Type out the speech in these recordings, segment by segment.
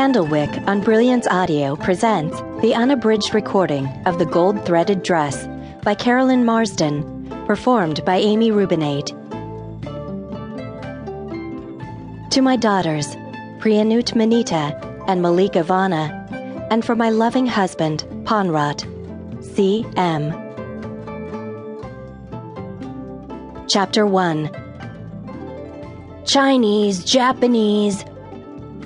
Candlewick on Brilliance Audio presents the unabridged recording of The Gold-Threaded Dress by Carolyn Marsden, performed by Amy Rubinate. To my daughters, Priyanut Manita and Malika Vana, and for my loving husband, Panrat, C.M. Chapter 1. Chinese, Japanese.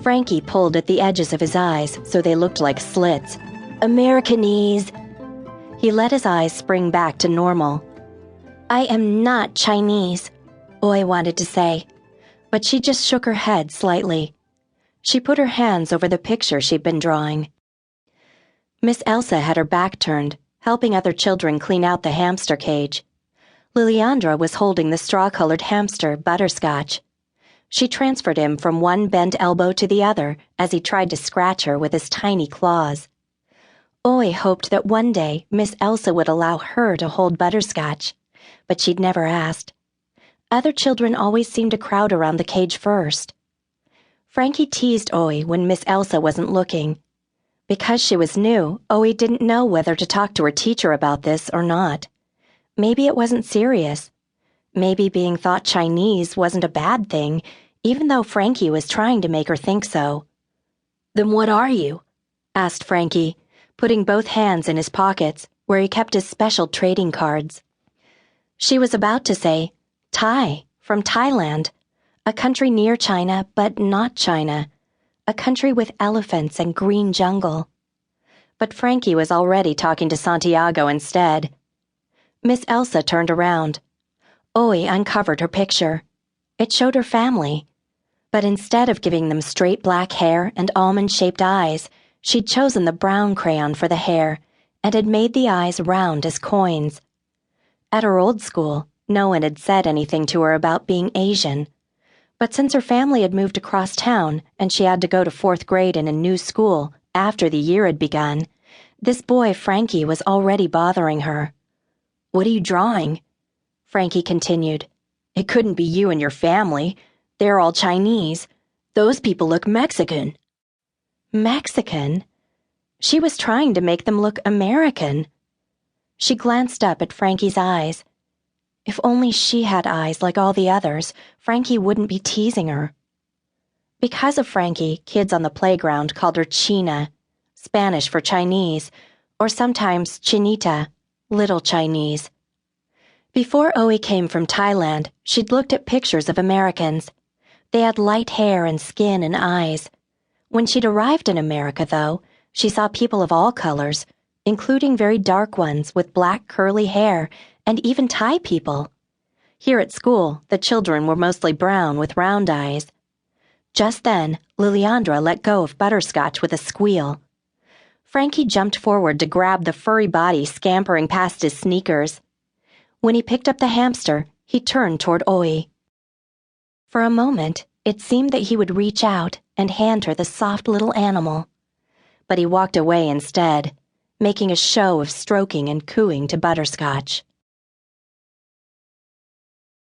Frankie pulled at the edges of his eyes so they looked like slits. Americanese. He let his eyes spring back to normal. I am not Chinese, Oi wanted to say, but she just shook her head slightly. She put her hands over the picture she'd been drawing. Miss Elsa had her back turned, helping other children clean out the hamster cage. Liliandra was holding the straw-colored hamster, Butterscotch. She transferred him from one bent elbow to the other as he tried to scratch her with his tiny claws. Oi hoped that one day Miss Elsa would allow her to hold Butterscotch, but she'd never asked. Other children always seemed to crowd around the cage first. Frankie teased Oi when Miss Elsa wasn't looking. Because she was new, Oi didn't know whether to talk to her teacher about this or not. Maybe it wasn't serious. Maybe being thought Chinese wasn't a bad thing, even though Frankie was trying to make her think so. Then what are you? Asked Frankie, putting both hands in his pockets, where he kept his special trading cards. She was about to say, Thai, from Thailand, a country near China but not China, a country with elephants and green jungle. But Frankie was already talking to Santiago instead. Miss Elsa turned around. Oi uncovered her picture. It showed her family. But instead of giving them straight black hair and almond-shaped eyes, she'd chosen the brown crayon for the hair and had made the eyes round as coins. At her old school, no one had said anything to her about being Asian. But since her family had moved across town and she had to go to 4th grade in a new school after the year had begun, this boy Frankie was already bothering her. What are you drawing? Frankie continued. It couldn't be you and your family. They're all Chinese. Those people look Mexican. Mexican? She was trying to make them look American. She glanced up at Frankie's eyes. If only she had eyes like all the others, Frankie wouldn't be teasing her. Because of Frankie, kids on the playground called her China, Spanish for Chinese, or sometimes Chinita, little Chinese. Before Oi came from Thailand, she'd looked at pictures of Americans. They had light hair and skin and eyes. When she'd arrived in America, though, she saw people of all colors, including very dark ones with black curly hair, and even Thai people. Here at school, the children were mostly brown with round eyes. Just then, Liliandra let go of Butterscotch with a squeal. Frankie jumped forward to grab the furry body scampering past his sneakers. When he picked up the hamster, he turned toward Oi. For a moment, it seemed that he would reach out and hand her the soft little animal. But he walked away instead, making a show of stroking and cooing to Butterscotch.